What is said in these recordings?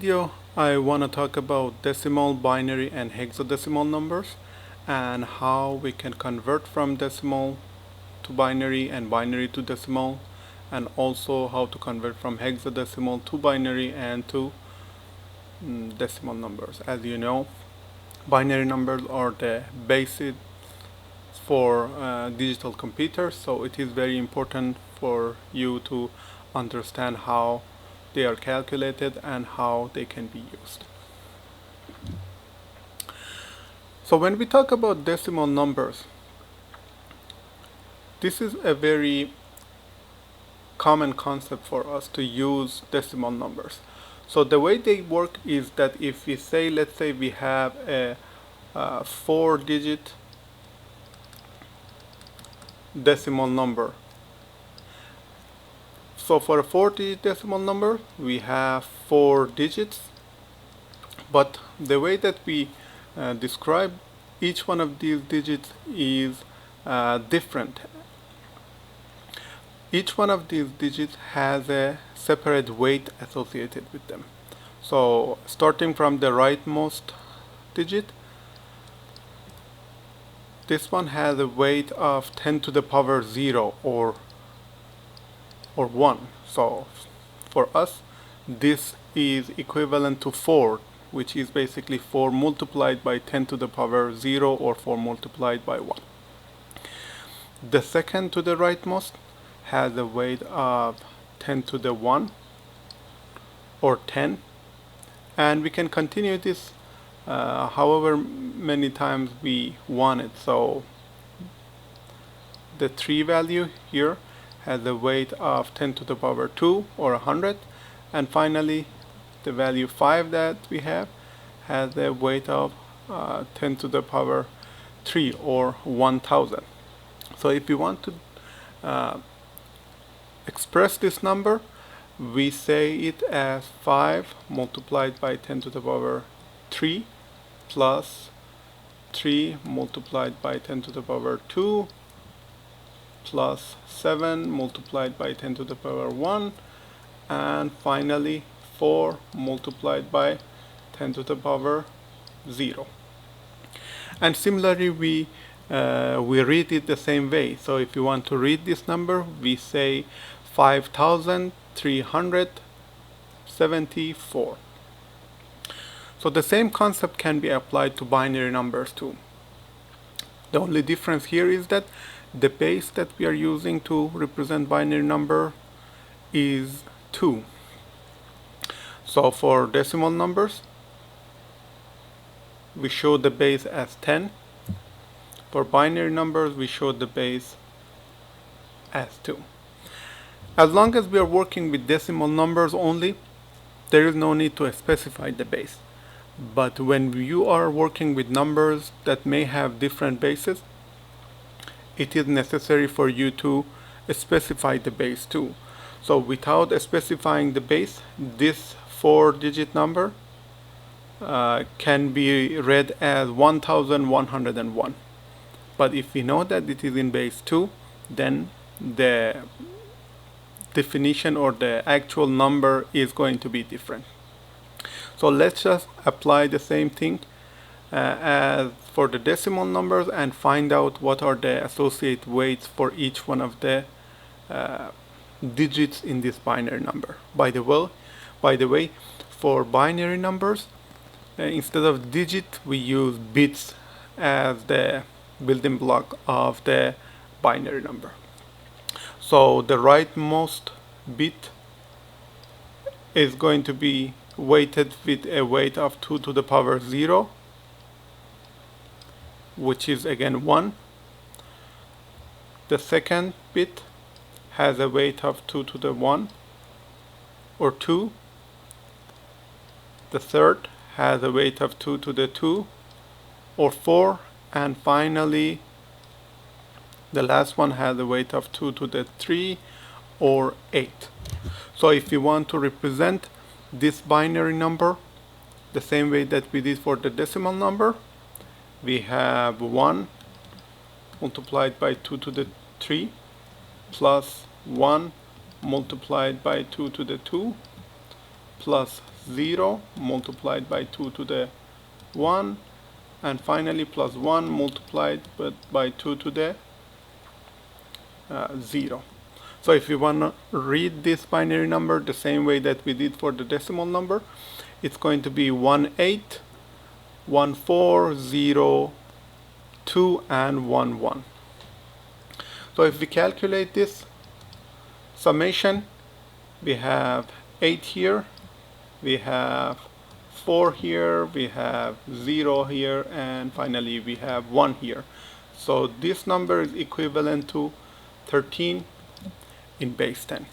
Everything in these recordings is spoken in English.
Video I want to talk about decimal, binary and hexadecimal numbers and how we can convert from decimal to binary and binary to decimal, and also how to convert from hexadecimal to binary and to decimal numbers. As you know, binary numbers are the basis for digital computers, so it is very important for you to understand how they are calculated and how they can be used. So when we talk about decimal numbers, this is a very common concept for us to use decimal numbers. So the way they work is that if we say, let's say we have a 4-digit decimal number. So for a 4-digit decimal number, we have 4 digits, but the way that we describe each one of these digits is different. Each one of these digits has a separate weight associated with them. So starting from the rightmost digit, this one has a weight of 10 to the power 0 or 1. So for us, this is equivalent to 4, which is basically 4 multiplied by 10 to the power 0 or 4 multiplied by 1. The second to the rightmost has a weight of 10 to the 1 or 10, and we can continue this however many times we want it. So the 3 value here has a weight of 10 to the power 2 or 100, and finally the value 5 that we have has a weight of 10 to the power 3 or 1000. So if we want to express this number, we say it as 5 multiplied by 10 to the power 3 plus 3 multiplied by 10 to the power 2 plus 7 multiplied by 10 to the power 1, and finally 4 multiplied by 10 to the power 0. And similarly we read it the same way. So if you want to read this number, we say 5374. So the same concept can be applied to binary numbers too. The only difference here is that the base that we are using to represent binary number is 2. So for decimal numbers, we show the base as 10. For binary numbers, we show the base as 2. As long as we are working with decimal numbers only, there is no need to specify the base. But when you are working with numbers that may have different bases, it is necessary for you to specify the base too. So without specifying the base, this 4-digit number can be read as 1101. But if we know that it is in base 2, then the definition or the actual number is going to be different. So let's just apply the same thing as for the decimal numbers and find out what are the associated weights for each one of the digits in this binary number. By the way, for binary numbers, instead of digit, we use bits as the building block of the binary number. So the rightmost bit is going to be weighted with a weight of 2 to the power 0, which is again 1. The second bit has a weight of 2 to the 1 or 2. The third has a weight of 2 to the 2 or 4, and finally the last one has a weight of 2 to the 3 or 8. So if you want to represent this binary number the same way that we did for the decimal number, we have 1 multiplied by 2 to the 3 plus 1 multiplied by 2 to the 2 plus 0 multiplied by 2 to the 1, and finally plus 1 multiplied by 2 to the 0. So if you want to read this binary number the same way that we did for the decimal number, it's going to be 181402 and 11. So if we calculate this summation, we have 8 here, we have 4 here, we have 0 here, and finally we have 1 here. So this number is equivalent to 13 in base 10.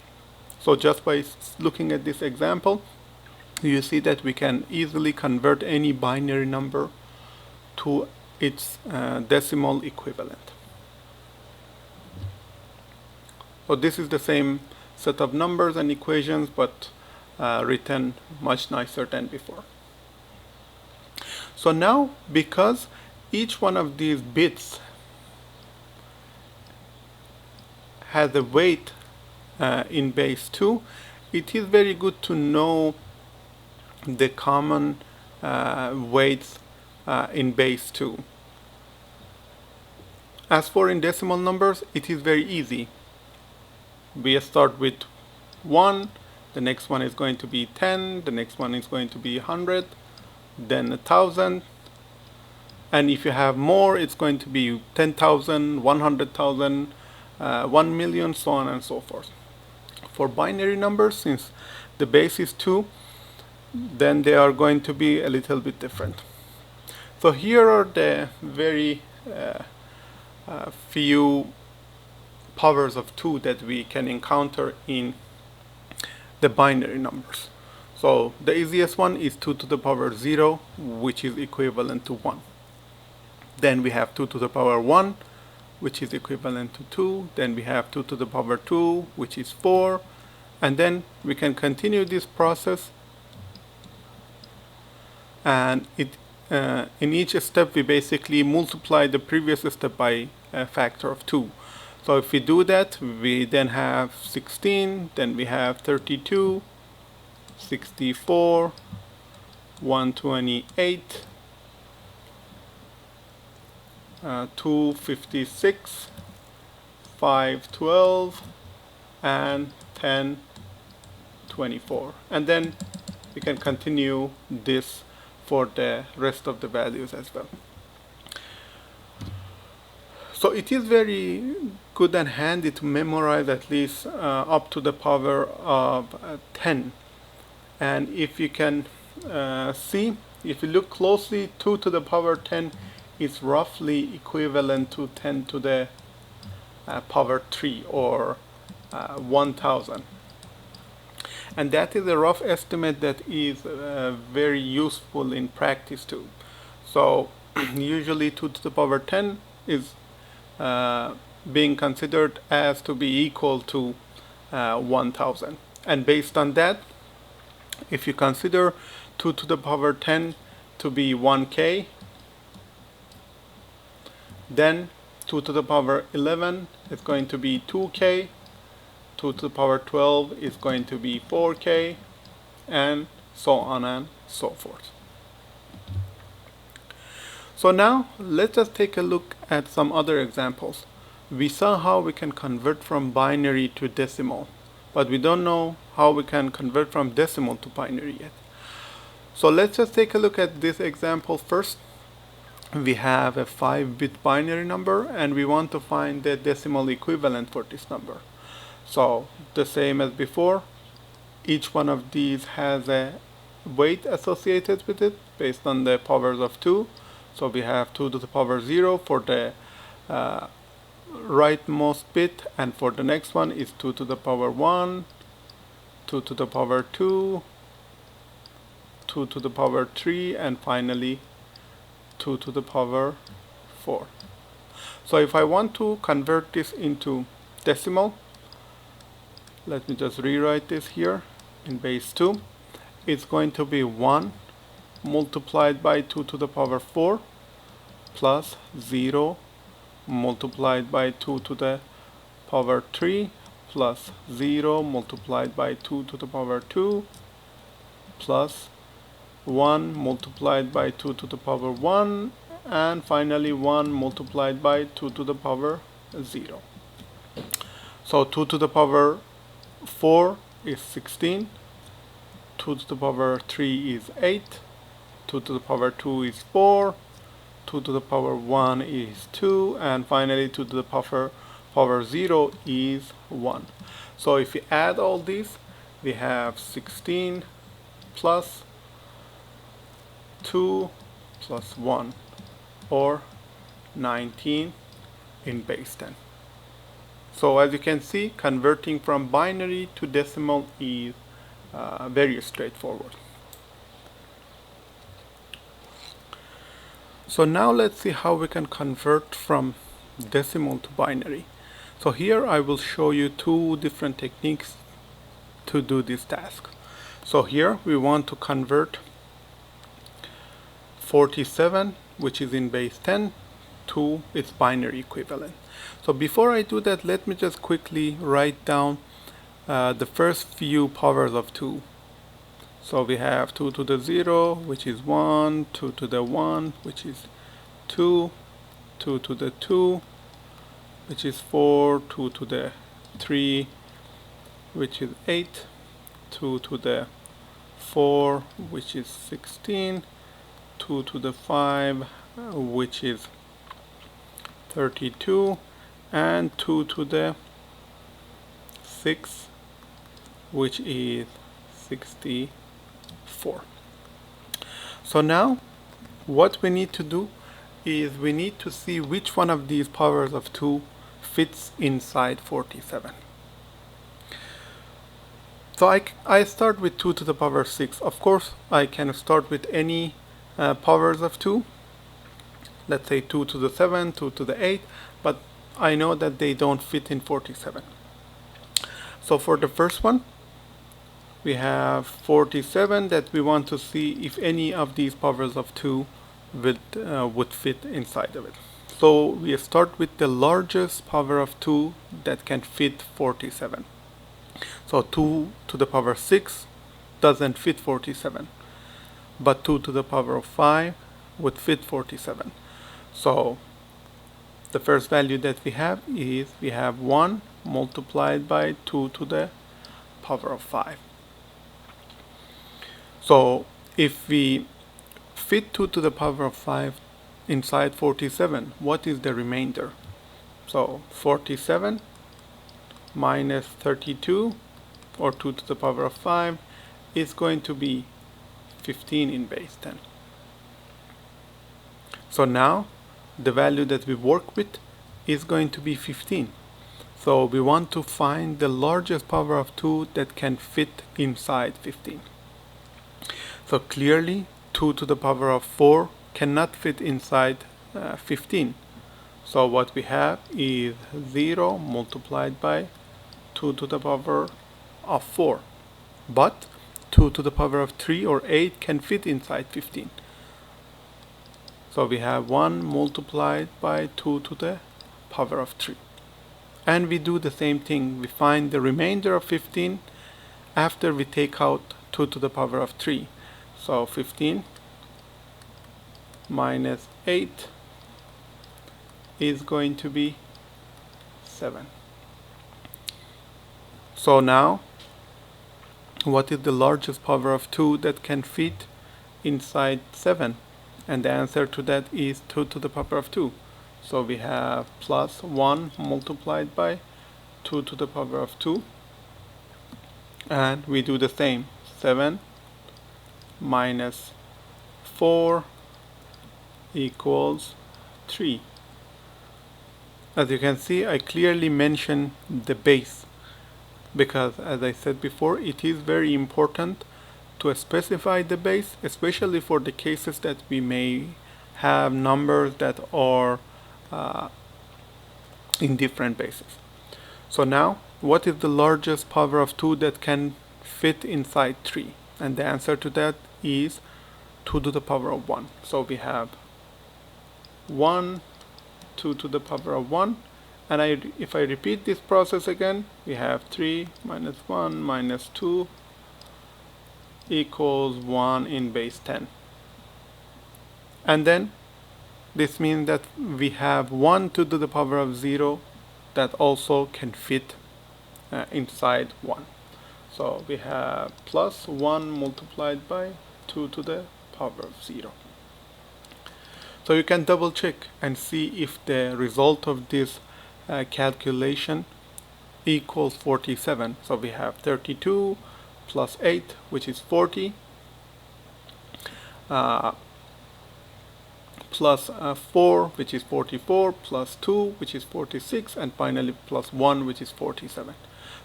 So just by looking at this example, you see that we can easily convert any binary number to its decimal equivalent. So this is the same set of numbers and equations, but written much nicer than before. So now, because each one of these bits has a weight in base 2, it is very good to know the common weights in base 2. As for in decimal numbers, it is very easy. We start with 1, the next one is going to be 10, the next one is going to be 100, then 1,000, and if you have more, it's going to be 10,000, 100,000, 1 million, so on and so forth. For binary numbers, since the base is 2, then they are going to be a little bit different. So here are the very few powers of 2 that we can encounter in the binary numbers. So the easiest one is 2 to the power 0, which is equivalent to 1. Then we have 2 to the power 1, which is equivalent to 2. Then we have 2 to the power 2, which is 4. And then we can continue this process, and in each step we basically multiply the previous step by a factor of 2. So if we do that, we then have 16, then we have 32, 64, 128, 256, 512, and 1024. And then we can continue this for the rest of the values as well. So it is very good and handy to memorize at least up to the power of 10. And if you can see, if you look closely, 2 to the power 10 is roughly equivalent to 10 to the power 3, or 1000. And that is a rough estimate that is very useful in practice too. So usually 2 to the power 10 is being considered as to be equal to 1000. And based on that, if you consider 2 to the power 10 to be 1k, then 2 to the power 11 is going to be 2k, 2 to the power 12 is going to be 4k, and so on and so forth. So now let's just take a look at some other examples. We saw how we can convert from binary to decimal, but we don't know how we can convert from decimal to binary yet. So let's just take a look at this example first. We have a 5-bit binary number, and we want to find the decimal equivalent for this number. So the same as before, each one of these has a weight associated with it based on the powers of 2. So we have 2 to the power 0 for the rightmost bit, and for the next one is 2 to the power 1, 2 to the power 2, 2 to the power 3, and finally 2 to the power 4. So if I want to convert this into decimal, let me just rewrite this here in base 2. It's going to be 1 multiplied by 2 to the power 4 plus 0 multiplied by 2 to the power 3 plus 0 multiplied by 2 to the power 2 plus 1 multiplied by 2 to the power 1, and finally 1 multiplied by 2 to the power 0. So 2 to the power 4 is 16, 2 to the power 3 is 8, 2 to the power 2 is 4, 2 to the power 1 is 2, and finally 2 to the power 0 is 1. So if we add all these, we have 16 plus 2 plus 1, or 19 in base 10. So as you can see, converting from binary to decimal is very straightforward. So now let's see how we can convert from decimal to binary. So here I will show you two different techniques to do this task. So here we want to convert 47, which is in base 10, to its binary equivalent. So before I do that, let me just quickly write down the first few powers of 2. So we have 2 to the 0, which is 1, 2 to the 1, which is 2, 2 to the 2, which is 4, 2 to the 3, which is 8, 2 to the 4, which is 16, 2 to the 5, which is 32, and 2 to the 6, which is 64. So now what we need to do is we need to see which one of these powers of 2 fits inside 47. So I start with 2 to the power 6. Of course, I can start with any powers of 2. Let's say 2 to the 7, 2 to the 8, but I know that they don't fit in 47. So for the first one, we have 47 that we want to see if any of these powers of 2 would fit inside of it. So we start with the largest power of 2 that can fit 47. So 2 to the power 6 doesn't fit 47, but 2 to the power of 5 would fit 47. So the first value that we have is 1 multiplied by 2 to the power of 5. So if we fit 2 to the power of 5 inside 47, what is the remainder? So 47 minus 32, or 2 to the power of 5, is going to be 15 in base 10. So now the value that we work with is going to be 15. So we want to find the largest power of 2 that can fit inside 15. So clearly 2 to the power of 4 cannot fit inside 15. So what we have is 0 multiplied by 2 to the power of 4. But 2 to the power of 3 or 8 can fit inside 15. So we have 1 multiplied by 2 to the power of 3. And we do the same thing. We find the remainder of 15 after we take out 2 to the power of 3. So 15 minus 8 is going to be 7. So now, what is the largest power of 2 that can fit inside 7? And the answer to that is 2 to the power of 2. So we have plus 1 multiplied by 2 to the power of 2. And we do the same. 7 minus 4 equals 3. As you can see, I clearly mention the base, because as I said before, it is very important to specify the base, especially for the cases that we may have numbers that are in different bases. So now, what is the largest power of 2 that can fit inside 3? And the answer to that is 2 to the power of 1. So we have 1, 2 to the power of 1, and if I repeat this process again, we have 3 minus 1 minus 2 equals 1 in base 10. And then this means that we have 1 to the power of 0 that also can fit inside 1. So we have plus 1 multiplied by 2 to the power of 0. So you can double check and see if the result of this calculation equals 47. So we have 32 plus 8, which is 40, plus 4, which is 44, plus 2, which is 46, and finally plus 1, which is 47.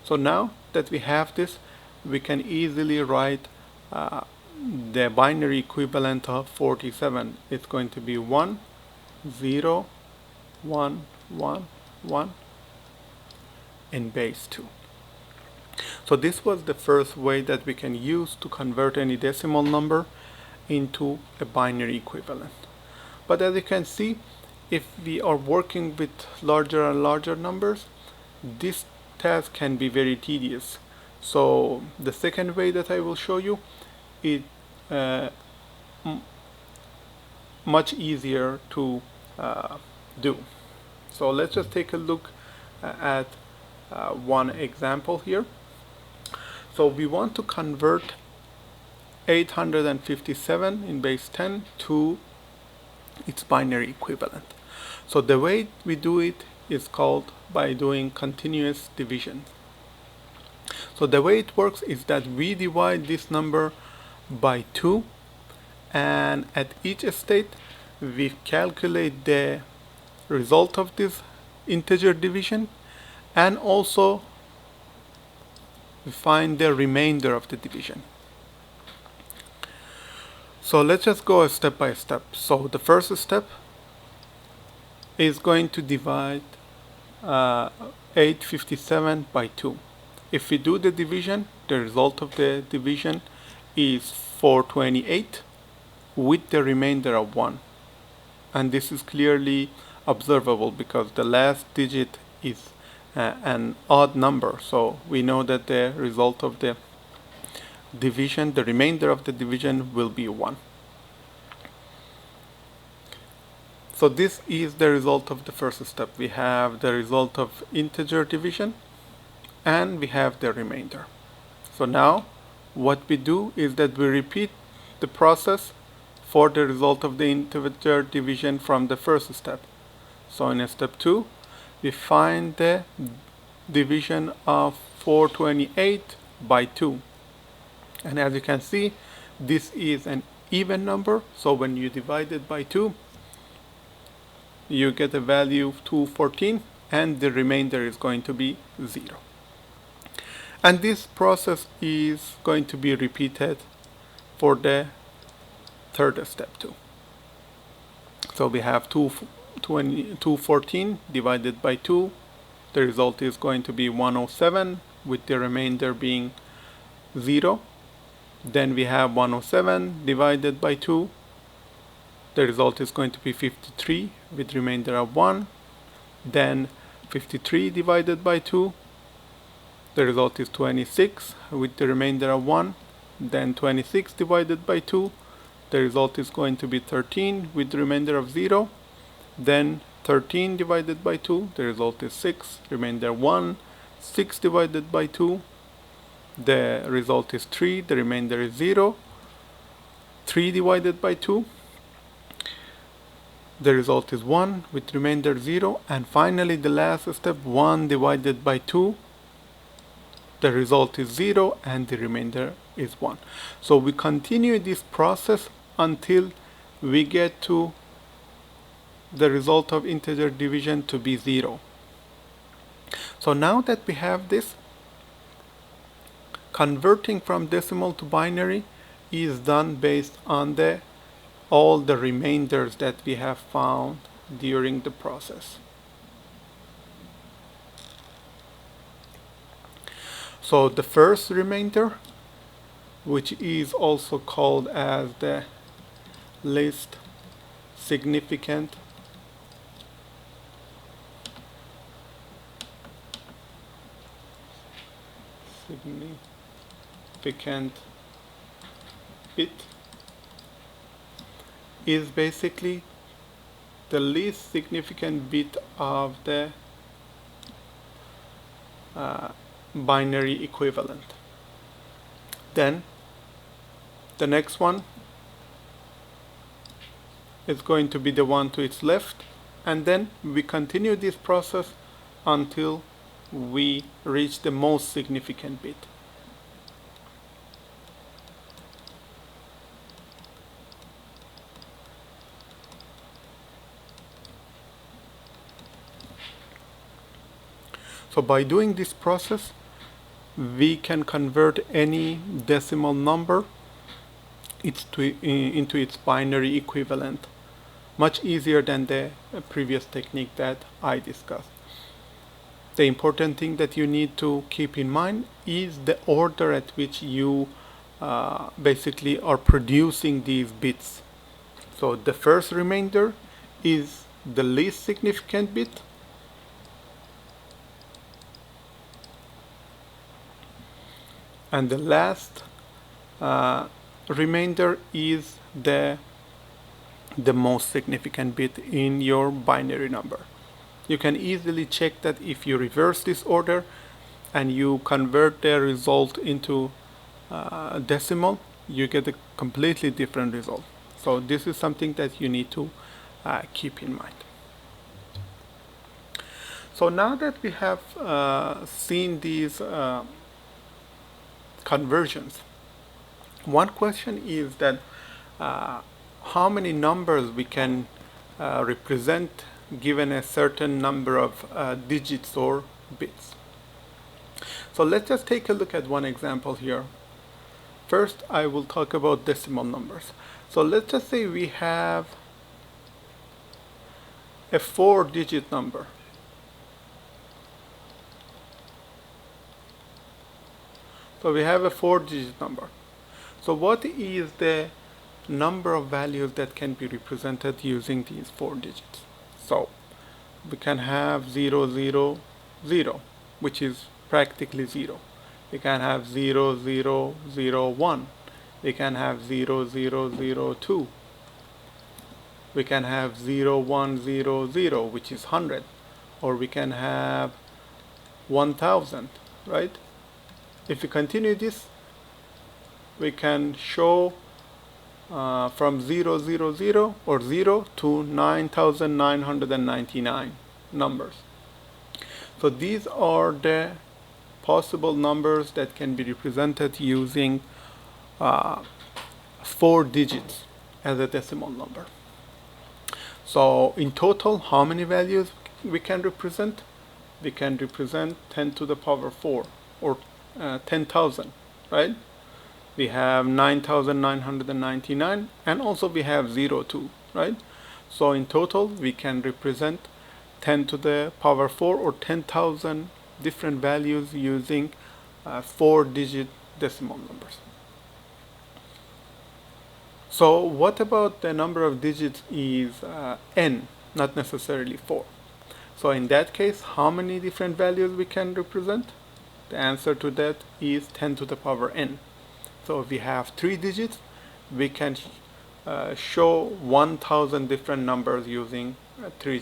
So now that we have this, we can easily write the binary equivalent of 47. It's going to be 1, 0, 1, 1, 1 in base 2. So this was the first way that we can use to convert any decimal number into a binary equivalent. But as you can see, if we are working with larger and larger numbers, this task can be very tedious. So the second way that I will show you is much easier to do. So let's just take a look at one example here. So we want to convert 857 in base 10 to its binary equivalent. So the way we do it is called by doing continuous division. So the way it works is that we divide this number by 2, and at each state we calculate the result of this integer division, and also we find the remainder of the division. So let's just go step by step. So the first step is going to divide 857 by 2. If we do the division, the result of the division is 428 with the remainder of 1. And this is clearly observable because the last digit is an odd number. So we know that the result of the division, the remainder of the division, will be 1. So this is the result of the first step. We have the result of integer division and we have the remainder. So now what we do is that we repeat the process for the result of the integer division from the first step. So in step 2 we find the division of 428 by 2. And as you can see, this is an even number, so when you divide it by 2, you get a value of 214, and the remainder is going to be 0. And this process is going to be repeated for the third step too. So we have 214 divided by 2. The result is going to be 107, with the remainder being 0. Then we have 107 divided by 2. The result is going to be 53 with remainder of 1. Then 53 divided by 2. The result is 26 with the remainder of 1. Then 26 divided by 2. The result is going to be 13 with the remainder of 0. Then 13 divided by 2. The result is 6, remainder 1. 6 divided by 2. The result is 3, the remainder is 0. 3 divided by 2. The result is 1 with remainder 0. And finally the last step, 1 divided by 2. The result is 0 and the remainder is 1. So we continue this process until we get to the result of integer division to be 0. So now that we have this, converting from decimal to binary is done based on all the remainders that we have found during the process. So the first remainder, which is also called as the least significant bit is basically the least significant bit of the binary equivalent. Then the next one is going to be the one to its left, and then we continue this process until we reach the most significant bit. So by doing this process, we can convert any decimal number into its binary equivalent much easier than the previous technique that I discussed. The important thing that you need to keep in mind is the order at which you basically are producing these bits. So the first remainder is the least significant bit, and the last remainder is the most significant bit in your binary number. You can easily check that if you reverse this order and you convert the result into decimal, you get a completely different result. So this is something that you need to keep in mind. So now that we have seen these conversions, one question is that how many numbers we can represent given a certain number of digits or bits. So let's just take a look at one example here. First, I will talk about decimal numbers. So let's just say we have a 4-digit number. So we have a 4-digit number. So what is the number of values that can be represented using these 4 digits? So we can have 0, 0, 0, which is practically 0. We can have 0, 0, 0, 1. We can have 0, 0, 0, 2. We can have 0, 1, 0, 0, which is 100. Or we can have 1000, right? If we continue this, we can show from 0, 0, 0 or 0 to 9,999 numbers. So these are the possible numbers that can be represented using 4 digits as a decimal number. So in total, how many values we can represent? We can represent 10 to the power 4 or 10,000, right? We have 9,999 and also we have 02, right? So in total we can represent 10 to the power 4 or 10,000 different values using 4-digit decimal numbers. So what about the number of digits is n, not necessarily 4. So in that case, how many different values we can represent? The answer to that is 10 to the power n. So if we have 3 digits, we can show 1,000 different numbers using 3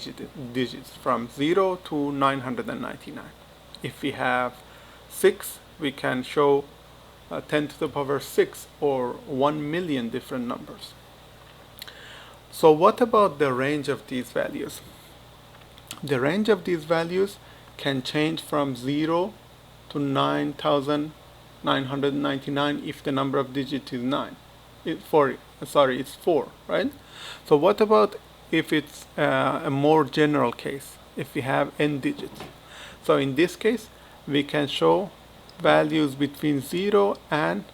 digits from 0 to 999. If we have 6, we can show 10 to the power 6 or 1 million different numbers. So what about the range of these values? The range of these values can change from 0 to 9,999 if the number of digits is 9. It's 4, right? So what about if it's a more general case, if we have n digits? So in this case, we can show values between 0 and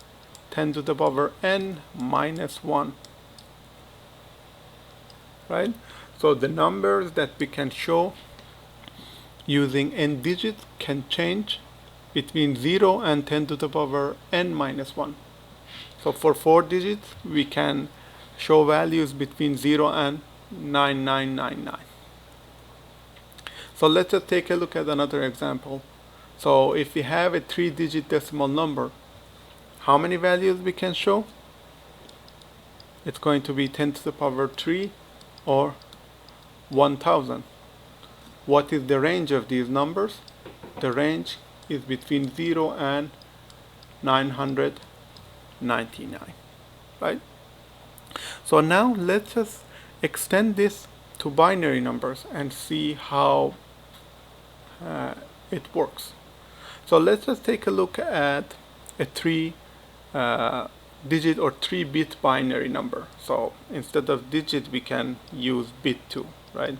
10 to the power n minus 1, right? So the numbers that we can show using n digits can change between 0 and 10 to the power n minus 1. So for 4 digits, we can show values between 0 and 9999. So let's just take a look at another example. So if we have a 3-digit decimal number, how many values we can show? It's going to be 10 to the power 3 or 1000. What is the range of these numbers? The range is between 0 and 999, right? So now let's just extend this to binary numbers and see how it works. So let's just take a look at a 3-digit or 3-bit binary number. So instead of digit, we can use bit 2, right?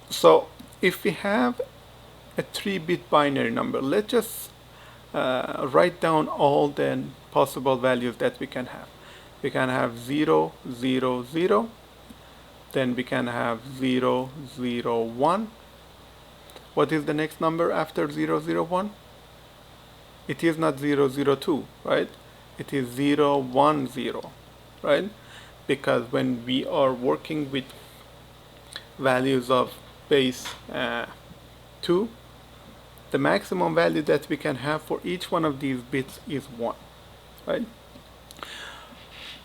So if we have a 3-bit binary number, let's just write down all the possible values that we can have. We can have 0, 0, 0. Then we can have 0, 0, 1. What is the next number after 0, 0, 1? It is not 0, 0, 2, right? It is 0, 1, 0, right? Because when we are working with values of base 2, the maximum value that we can have for each one of these bits is 1, right?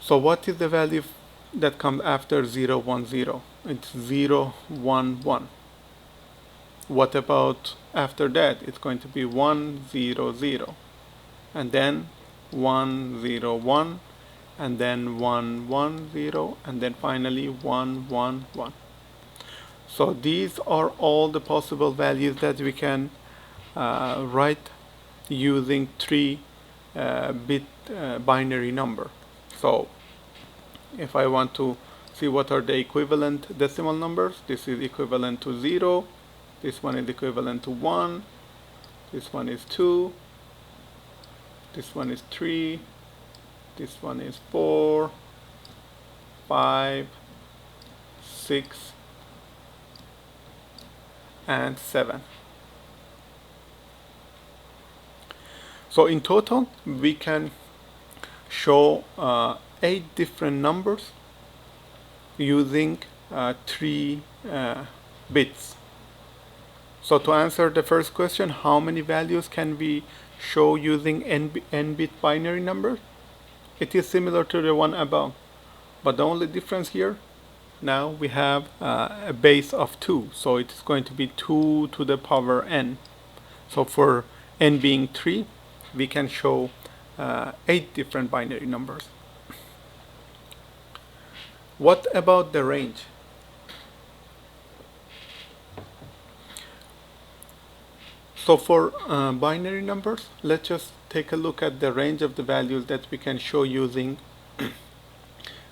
So what is the value that comes after 0, 1, 0? It's 0, 1, 1. What about after that? It's going to be 1, 0, 0. And then 1, 0, 1. And then 1, 1, 0. And then finally 1, 1, 1. So these are all the possible values that we can write using 3-bit binary number. So if I want to see what are the equivalent decimal numbers, this is equivalent to 0, this one is equivalent to 1, this one is 2, this one is 3, this one is 4, 5, 6, and 7. So in total, we can show 8 different numbers using 3 bits. So to answer the first question, how many values can we show using n-bit binary number? It is similar to the one above, but the only difference here, now we have a base of 2, so it is going to be 2 to the power n. So for n being 3, we can show 8 different binary numbers. What about the range? So for binary numbers, let's just take a look at the range of the values that we can show using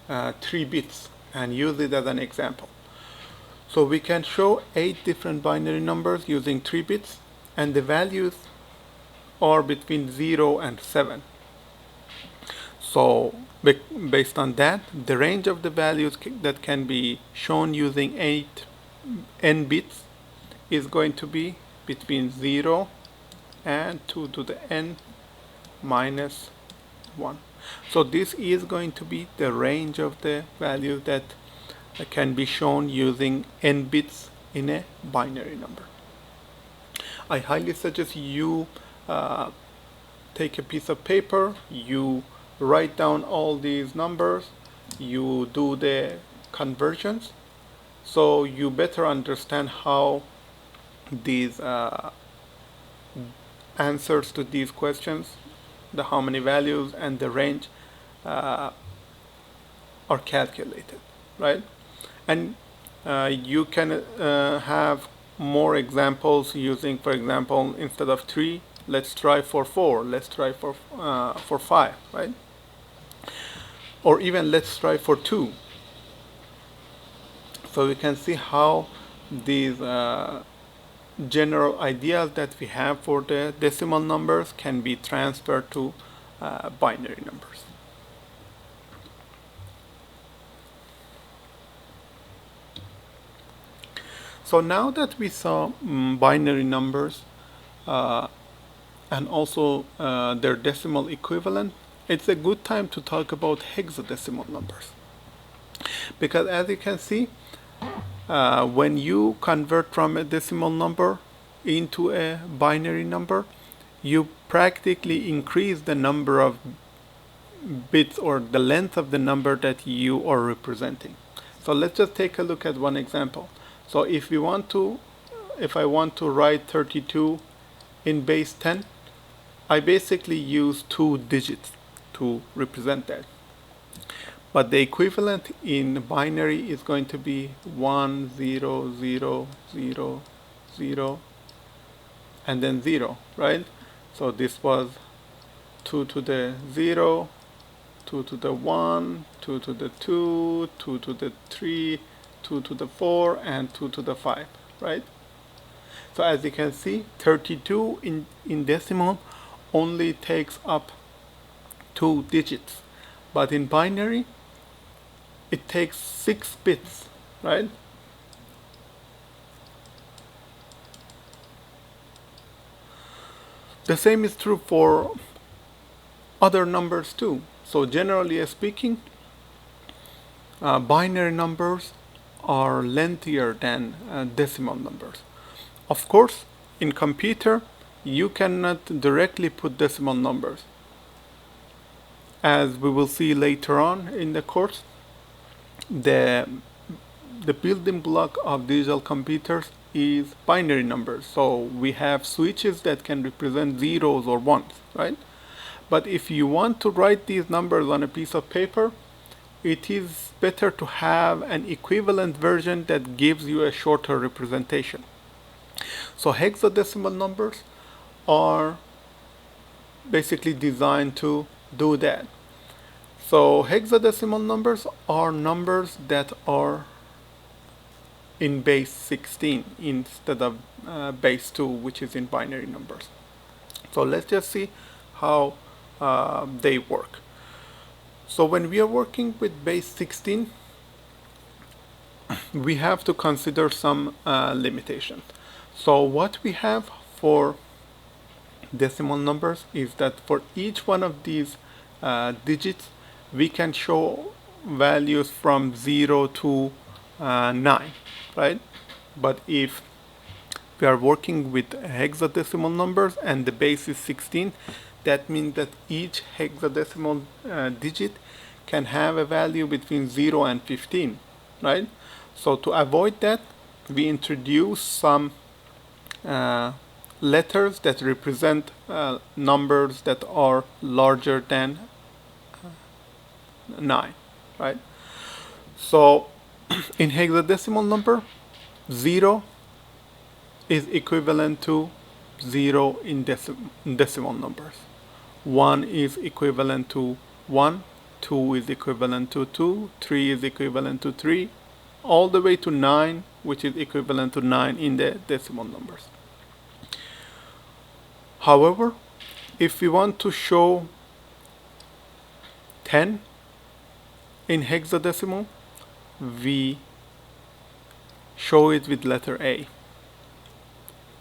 3 bits and use it as an example. So we can show 8 different binary numbers using 3 bits, and the values are between 0 and 7. So based on that, the range of the values that can be shown using 8 n bits is going to be between 0 and 2 to the n minus 1. So this is going to be the range of the values that can be shown using n bits in a binary number. I highly suggest you take a piece of paper, you write down all these numbers, you do the conversions, so you better understand how these answers to these questions, the how many values and the range are calculated, right? And you can have more examples using, for example, instead of 3, let's try for 4, let's try for 5, right? Or even let's try for 2. So we can see how these general ideas that we have for the decimal numbers can be transferred to binary numbers. So now that we saw binary numbers and also their decimal equivalent, it's a good time to talk about hexadecimal numbers. Because as you can see, when you convert from a decimal number into a binary number, you practically increase the number of bits or the length of the number that you are representing. So let's just take a look at one example. So if I want to write 32 in base 10, I basically use 2 digits to represent that. But the equivalent in binary is going to be 1 0 0 0 0 and then 0, right? So this was 2 to the 0, 2 to the 1, 2 to the 2, 2 to the 3, 2 to the 4, and 2 to the 5, right? So as you can see, 32 in decimal only takes up 2 digits, but in binary it takes 6 bits, right? The same is true for other numbers too. So generally speaking, binary numbers are lengthier than decimal numbers. Of course, in computer, you cannot directly put decimal numbers. As we will see later on in the course, the building block of digital computers is binary numbers. So we have switches that can represent zeros or ones, right? But if you want to write these numbers on a piece of paper, it is better to have an equivalent version that gives you a shorter representation. So hexadecimal numbers are basically designed to do that. So hexadecimal numbers are numbers that are in base 16 instead of base 2, which is in binary numbers. So let's just see how they work. So when we are working with base 16, we have to consider some limitations. So what we have for decimal numbers is that for each one of these digits, we can show values from 0 to 9, right? But if we are working with hexadecimal numbers and the base is 16, that means that each hexadecimal digit can have a value between 0 and 15, right? So to avoid that, we introduce some letters that represent numbers that are larger than 9, right? So in hexadecimal number, 0 is equivalent to 0 in decimal numbers. 1 is equivalent to 1, 2 is equivalent to 2, 3 is equivalent to 3, all the way to 9, which is equivalent to 9 in the decimal numbers. However, if we want to show 10 in hexadecimal, we show it with letter A.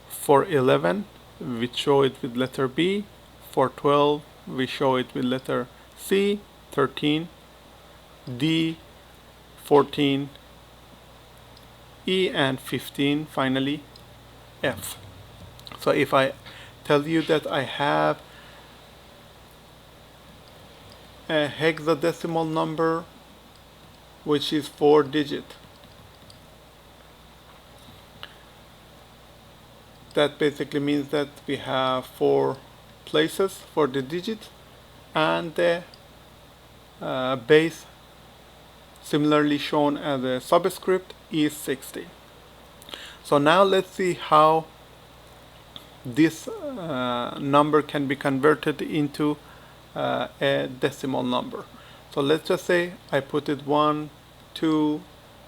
For 11, we show it with letter B. For 12, we show it with letter C, 13, D, 14, E, and 15, finally F. So if I tell you that I have a hexadecimal number which is 4 digit, that basically means that we have 4 places for the digits, and the base, similarly shown as a subscript, is 60. So now let's see how this number can be converted into a decimal number. So let's just say I put it 1, 2,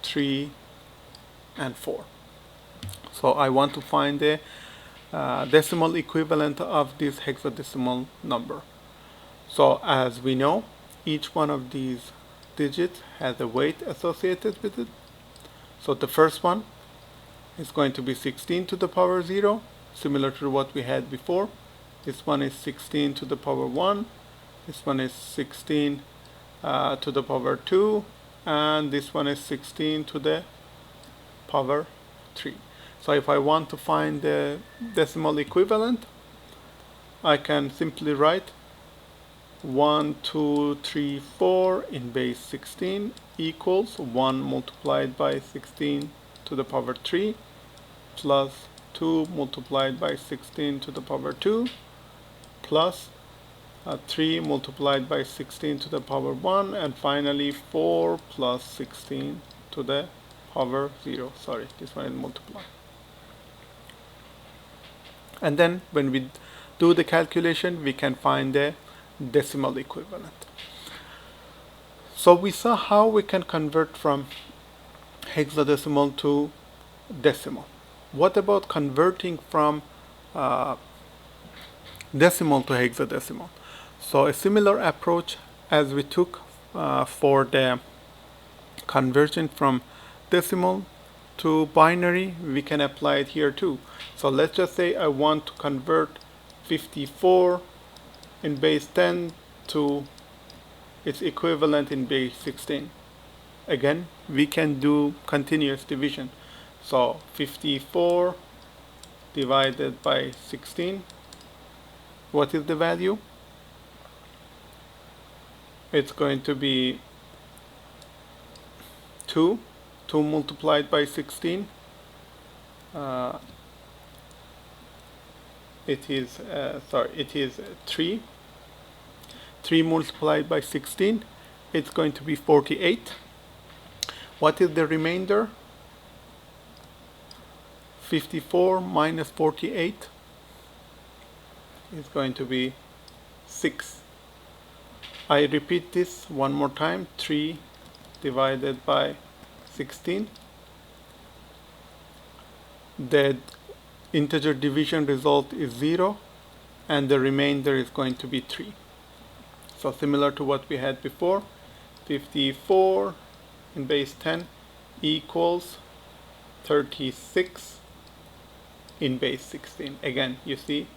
3, and 4. So I want to find the decimal equivalent of this hexadecimal number. So as we know, each one of these digits has a weight associated with it. So the first one is going to be 16 to the power 0, similar to what we had before. This one is 16 to the power 1, this one is 16 to the power 2, and this one is 16 to the power 3. So if I want to find the decimal equivalent, I can simply write 1, 2, 3, 4 in base 16 equals 1 multiplied by 16 to the power 3 plus 2 multiplied by 16 to the power 2 plus 3 multiplied by 16 to the power 1, and finally 4 plus 16 to the power 0. Sorry, this one is multiply. And then when we do the calculation, we can find the decimal equivalent. So we saw how we can convert from hexadecimal to decimal. What about converting from decimal to hexadecimal? So a similar approach as we took for the conversion from decimal to binary, we can apply it here too. So let's just say I want to convert 54 in base 10 to its equivalent in base 16. Again, we can do continuous division. So 54 divided by 16, what is the value? It's going to be 2 multiplied by 16. It is 3 multiplied by 16. It's going to be 48. What is the remainder? 54 minus 48 is going to be 6. I repeat this one more time. 3 divided by 16. The integer division result is 0, and the remainder is going to be 3. So similar to what we had before, 54 in base 10 equals 36 in base 16. Again, you see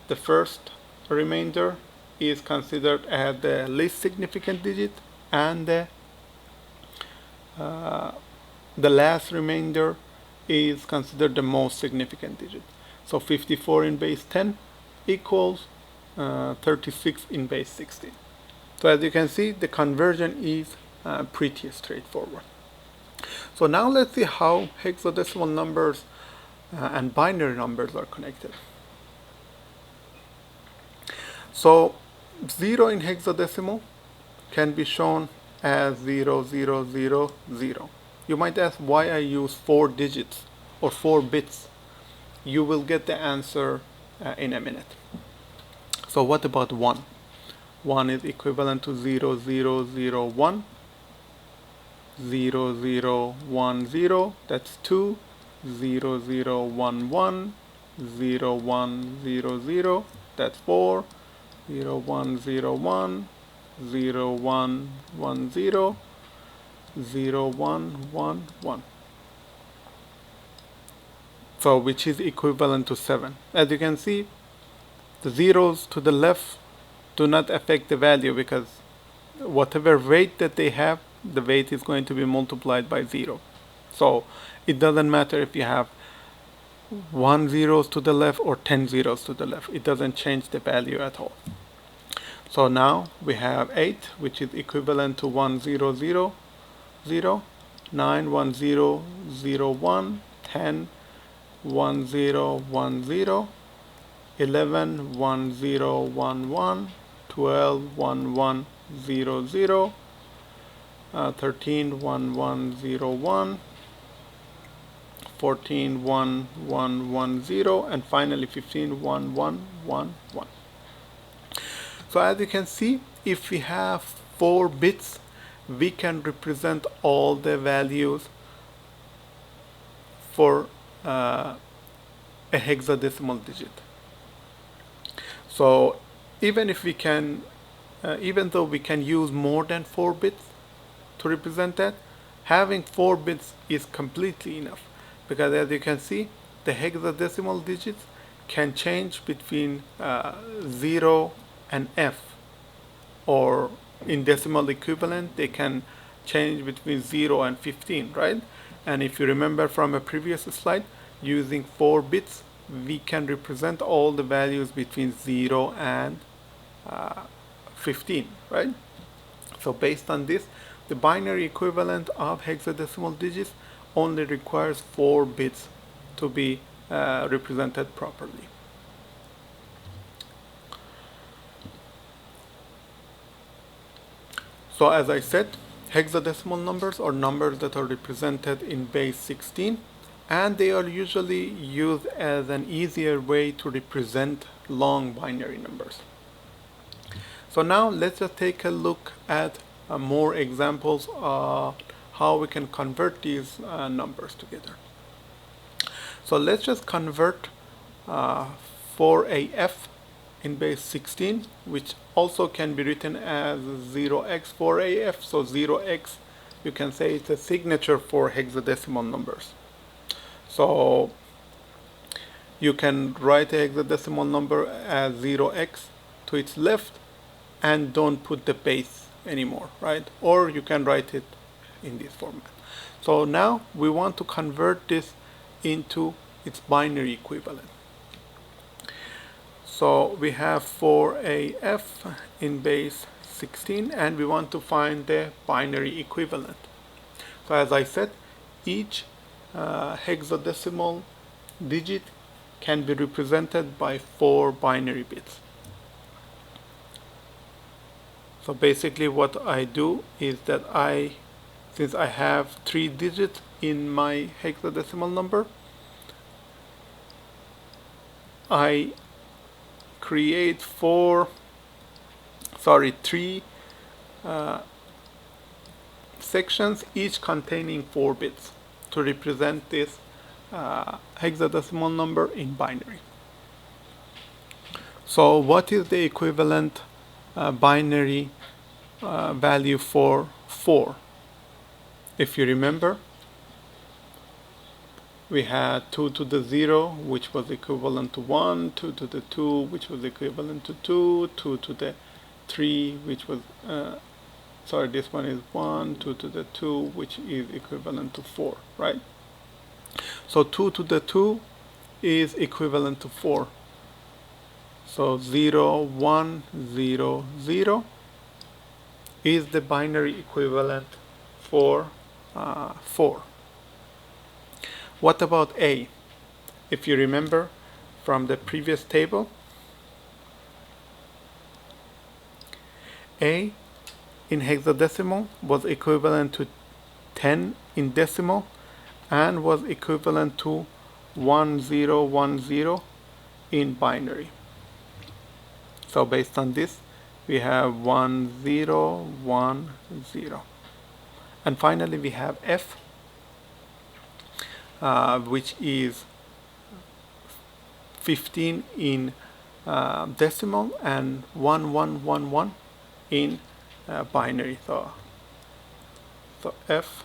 the first remainder is considered as the least significant digit, and the last remainder is considered the most significant digit. So 54 in base 10 equals 36 in base 16. So as you can see, the conversion is pretty straightforward. So now let's see how hexadecimal numbers and binary numbers are connected. So 0 in hexadecimal can be shown as 0, 0, 0, 0. You might ask why I use 4 digits or 4 bits. You will get the answer in a minute. So what about 1? 1 is equivalent to 0, 0, 0, 1. 0, 0, 1, 0. That's 2. 0, 0, 1, 1. 0, 1, 0, 0. That's 4. 0, 1, 0, 1. 0, 1, 1, 0. 0, 1, 1, 1. So which is equivalent to 7. As you can see, the zeros to the left do not affect the value, because whatever weight that they have, the weight is going to be multiplied by 0. So it doesn't matter if you have 1 zeros to the left or 10 zeros to the left. It doesn't change the value at all. So now we have 8, which is equivalent to 1, 0, 0, 0, 9, 1, 0, 0, 1, 10, 1, 0, 1, 0, 11, 1, 0, 1, 1, 12, 1, 1, 0, 0, 13, 1, 1, 0, 1, 14, 1, 1, 1, 0, and finally 15, 1, 1, 1, 1. So as you can see, if we have 4 bits, we can represent all the values for a hexadecimal digit. So even if we can, even though we can use more than 4 bits to represent that, having 4 bits is completely enough, because as you can see, the hexadecimal digits can change between 0 and F, or in decimal equivalent they can change between 0 and 15, right? And if you remember from a previous slide, using 4 bits we can represent all the values between 0 and 15, right? So based on this, the binary equivalent of hexadecimal digits only requires 4 bits to be represented properly. So as I said, hexadecimal numbers are numbers that are represented in base 16, and they are usually used as an easier way to represent long binary numbers. So now let's just take a look at more examples of how we can convert these numbers together. So let's just convert 4AF in base 16, which also can be written as 0x4AF. So 0x, you can say it's a signature for hexadecimal numbers. So you can write a hexadecimal number as 0x to its left and don't put the base anymore, right? Or you can write it in this format. So now we want to convert this into its binary equivalent. So we have 4AF in base 16 and we want to find the binary equivalent. So as I said, each hexadecimal digit can be represented by 4 binary bits. So basically what I do is that since I have 3 digits in my hexadecimal number, I create 3 sections, each containing 4 bits to represent this hexadecimal number in binary. So what is the equivalent binary value for 4? If you remember, we had 2 to the 0, which was equivalent to 1, 2 to the 2, which was equivalent to 2, 2 to the 3, which was, this one is 1, 2 to the 2, which is equivalent to 4, right? So 2 to the 2 is equivalent to 4. So 0, 1, 0, 0 is the binary equivalent for 4. What about A? If you remember from the previous table, A in hexadecimal was equivalent to 10 in decimal and was equivalent to 1010 in binary. So based on this, we have 1010. And finally we have F, which is 15 in decimal and 1111 in binary. So F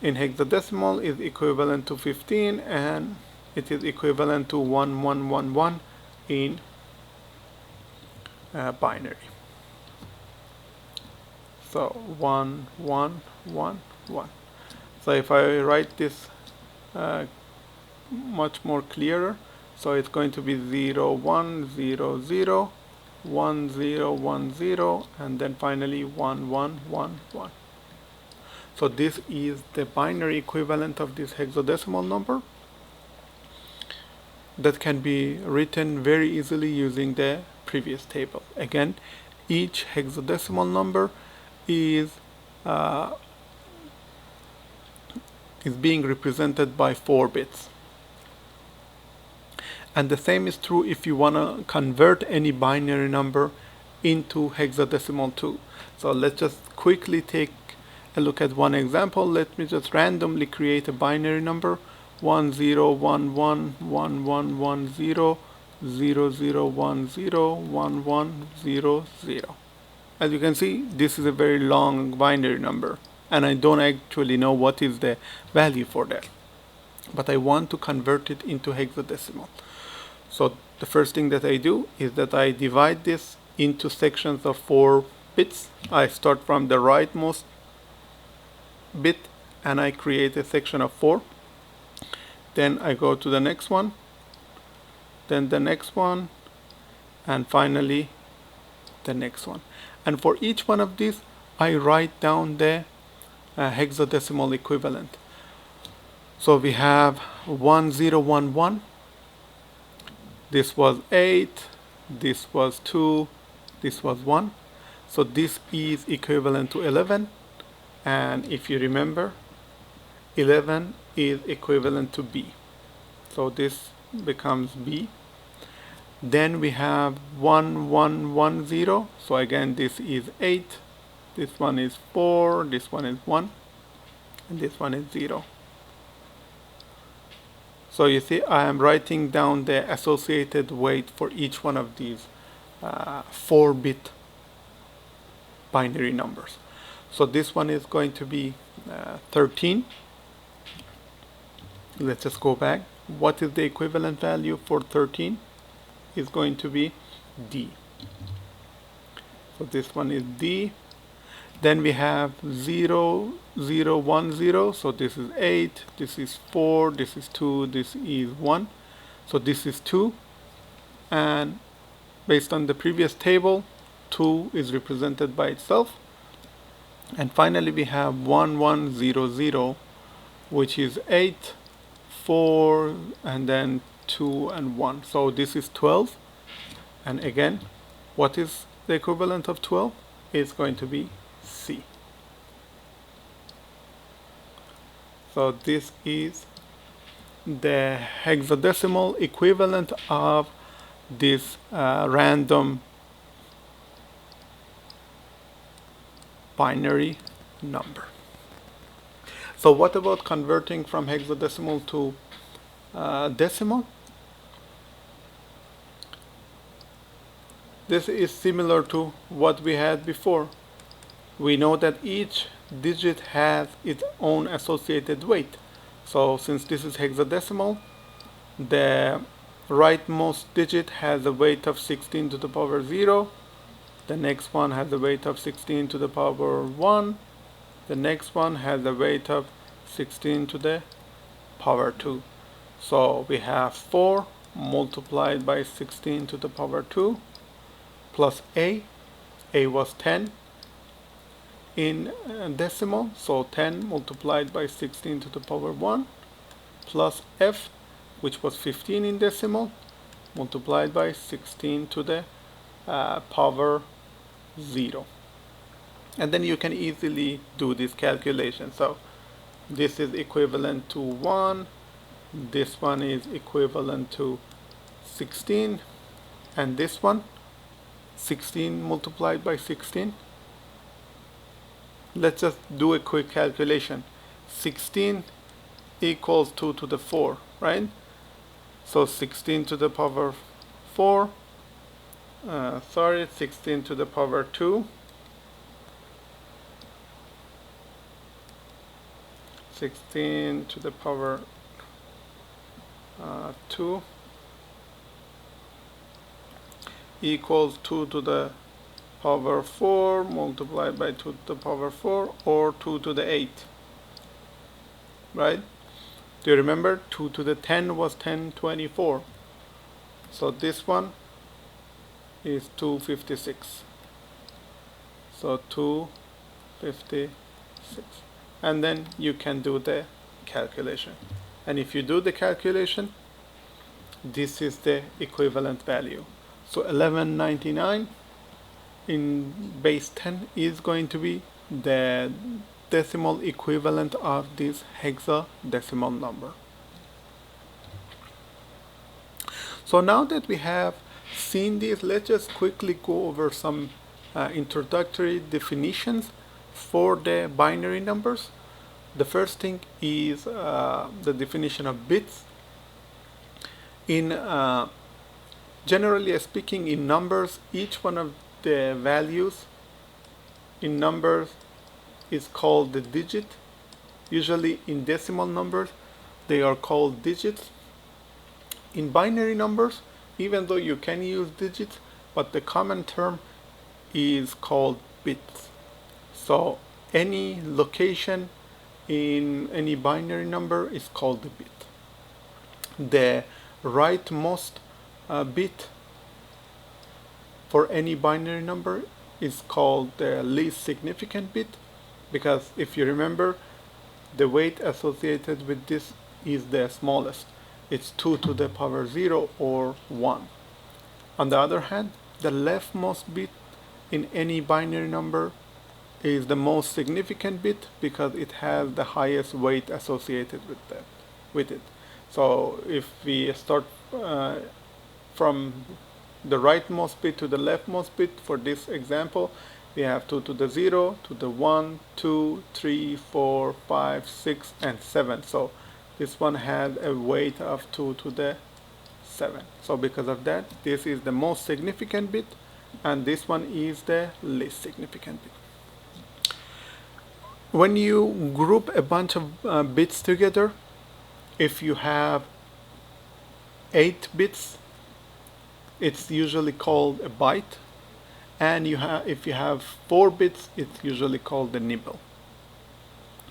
in hexadecimal is equivalent to 15 and it is equivalent to 1111 in binary. So 1111. So if I write this much more clearer, so it's going to be 0100 1010 and then finally 1111. So this is the binary equivalent of this hexadecimal number that can be written very easily using the previous table. Again, each hexadecimal number is being represented by 4 bits. And the same is true if you want to convert any binary number into hexadecimal too. So let's just quickly take a look at one example. Let me just randomly create a binary number 10111110 00101100. As you can see, this is a very long binary number and I don't actually know what is the value for that, but I want to convert it into hexadecimal. So the first thing that I do is that I divide this into sections of 4 bits. I start from the rightmost bit and I create a section of 4. Then I go to the next one, then the next one, and finally the next one. And for each one of these, I write down the hexadecimal equivalent. So we have 1011. This was 8. This was 2. This was 1. So this is equivalent to 11. And if you remember, 11 is equivalent to B. So this becomes B. Then we have 1110. So again, this is 8. This one is 4. This one is 1. And this one is 0. So you see, I am writing down the associated weight for each one of these 4-bit binary numbers. So this one is going to be 13. Let's just go back. What is the equivalent value for 13? Is going to be D. So this one is D. Then we have 0, 0, 1, 0. So this is 8, this is 4, this is 2, this is 1. So this is 2. And based on the previous table, 2 is represented by itself. And finally we have 1, 1, 0, 0, which is 8, 4, and then 2 and 1. So this is 12. And again, what is the equivalent of 12? It's going to be C. So this is the hexadecimal equivalent of this random binary number. So what about converting from hexadecimal to decimal? This is similar to what we had before. We know that each digit has its own associated weight. So since this is hexadecimal, the rightmost digit has a weight of 16 to the power 0. The next one has a weight of 16 to the power 1. The next one has a weight of 16 to the power 2. So we have 4 multiplied by 16 to the power 2 plus A. A was 10 in decimal, so 10 multiplied by 16 to the power 1 plus F, which was 15 in decimal, multiplied by 16 to the power 0. And then you can easily do this calculation. So this is equivalent to 1, this one is equivalent to 16, and this one 16 multiplied by 16. Let's just do a quick calculation. 16 equals 2 to the 4, right? So 16 to the power 4, 16 to the power 2, 16 to the power 2 equals 2 to the power 4 multiplied by 2 to the power 4, or 2 to the 8, right? Do you remember 2 to the 10 was 1024? So this one is 256. So 256. And then you can do the calculation. And if you do the calculation, this is the equivalent value. So 1199 in base 10 is going to be the decimal equivalent of this hexadecimal number. So now that we have seen this, let's just quickly go over some introductory definitions for the binary numbers. The first thing is the definition of bits. In generally speaking, in numbers, each one of the values in numbers is called the digit. Usually in decimal numbers, they are called digits. In binary numbers, even though you can use digits, but the common term is called bits. So any location in any binary number is called a bit. The rightmost bit for any binary number is called the least significant bit, because if you remember, the weight associated with this is the smallest. It's 2 to the power 0 or 1. On the other hand, the leftmost bit in any binary number is the most significant bit because it has the highest weight associated with it. So if we start from the rightmost bit to the leftmost bit for this example, we have 2 to the 0, to the 1, 2, 3, 4, 5, 6, and 7. So this one has a weight of 2 to the 7. So because of that, this is the most significant bit, and this one is the least significant bit. When you group a bunch of bits together, if you have 8 bits, it's usually called a byte, and if you have 4 bits, it's usually called the nibble.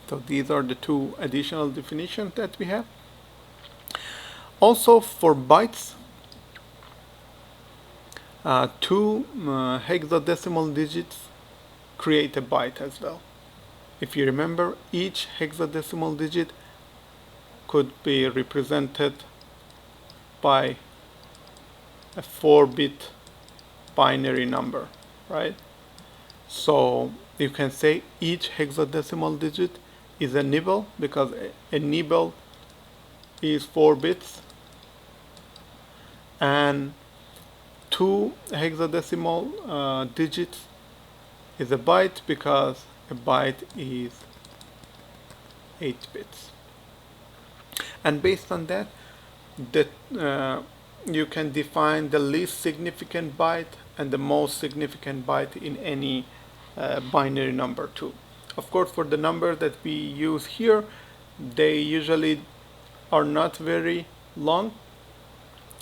So these are the two additional definitions that we have. Also for bytes, 2 hexadecimal digits create a byte as well. If you remember, each hexadecimal digit could be represented by a 4-bit binary number, right? So you can say each hexadecimal digit is a nibble, because a nibble is 4 bits, and 2 hexadecimal digits is a byte, because a byte is 8 bits. And based on that, you can define the least significant byte and the most significant byte in any binary number too. Of course, for the numbers that we use here, they usually are not very long,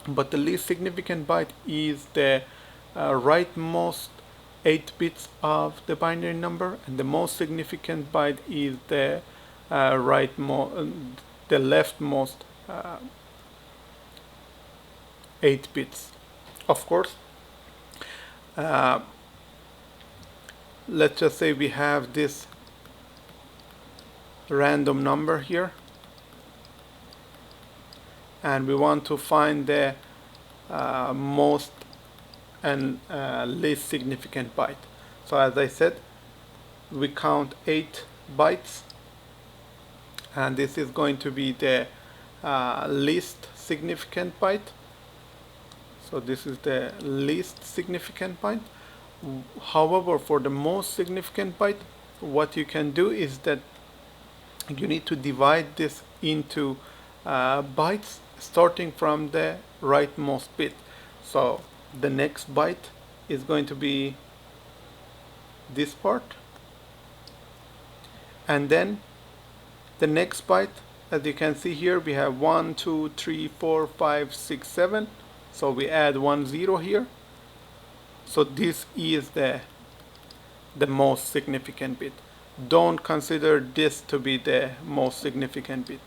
but the least significant byte is the rightmost 8 bits of the binary number, and the most significant byte is the leftmost 8 bits. Of course, let's just say we have this random number here, and we want to find the most and least significant byte. So as I said, we count 8 bytes, and this is going to be the least significant byte. So this is the least significant byte. However, for the most significant byte, what you can do is that you need to divide this into bytes starting from the rightmost bit. So the next byte is going to be this part, and then the next byte, as you can see here, we have 1, 2, 3, 4, 5, 6, 7. So we add 1 0 here. So this is the most significant bit. Don't consider this to be the most significant bit.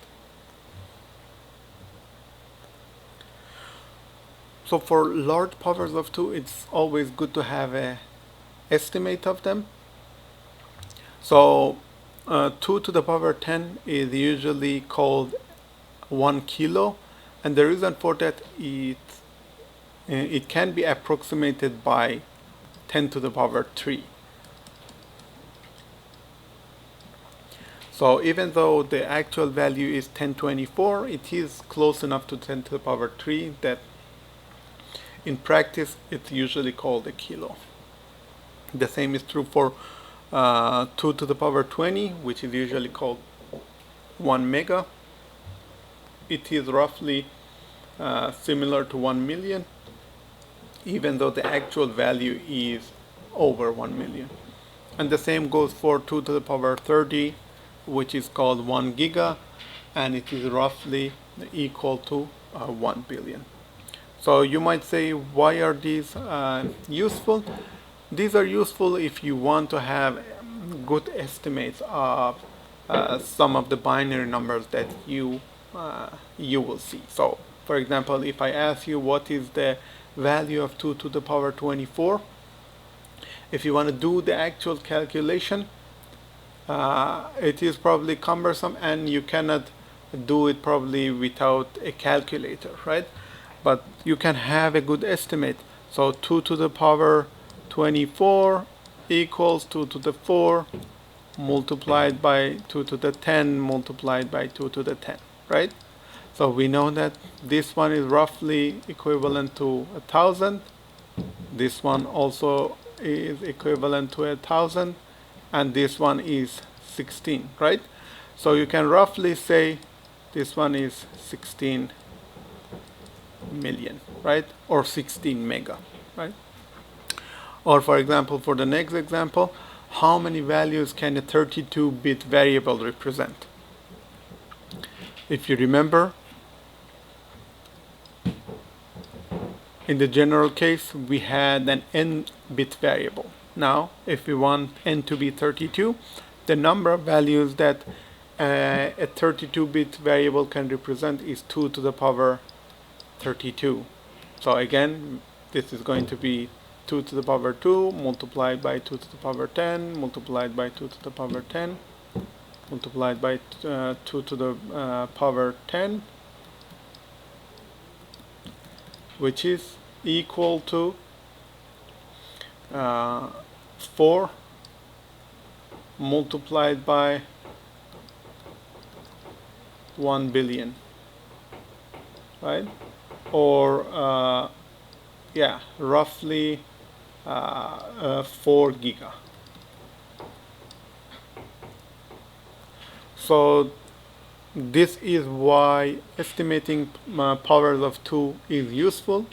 So for large powers of 2, it's always good to have an estimate of them. So 2 to the power 10 is usually called 1 kilo, and the reason for that is it can be approximated by 10 to the power 3. So even though the actual value is 1024, it is close enough to 10 to the power 3 that in practice it's usually called a kilo. The same is true for 2 to the power 20, which is usually called 1 mega. It is roughly similar to 1 million, even though the actual value is over 1 million. And the same goes for 2 to the power 30, which is called 1 giga, and it is roughly equal to 1 billion. So you might say, why are these useful? These are useful if you want to have good estimates of some of the binary numbers that you will see. So for example, if I ask you what is the value of 2 to the power 24. If you want to do the actual calculation, it is probably cumbersome and you cannot do it probably without a calculator, right? But you can have a good estimate. So 2 to the power 24 equals 2 to the 4 multiplied by 2 to the 10 multiplied by 2 to the 10, right? So we know that this one is roughly equivalent to 1,000. This one also is equivalent to 1,000, and this one is 16, right? So you can roughly say this one is 16 million, right? Or 16 mega, right? Or for example, for the next example, how many values can a 32-bit variable represent? If you remember, in the general case, we had an n-bit variable. Now, if we want n to be 32, the number of values that a 32-bit variable can represent is 2 to the power 32. So again, this is going to be 2 to the power 2 multiplied by 2 to the power 10 multiplied by 2 to the power 10 multiplied by 2 to the power 10, which is equal to 4 multiplied by 1 billion, right? Or yeah, roughly 4 giga. So this is why estimating powers of 2 is useful.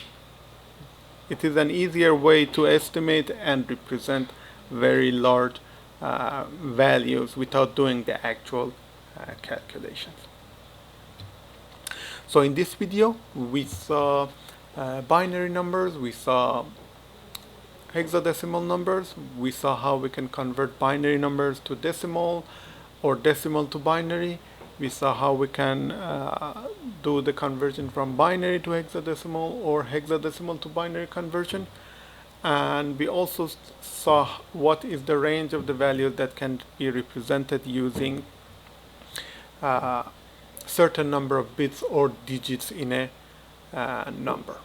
It is an easier way to estimate and represent very large values without doing the actual calculations. So in this video, we saw binary numbers, we saw hexadecimal numbers, we saw how we can convert binary numbers to decimal or decimal to binary. We saw how we can do the conversion from binary to hexadecimal or hexadecimal to binary conversion. And we also saw what is the range of the values that can be represented using certain number of bits or digits in a number.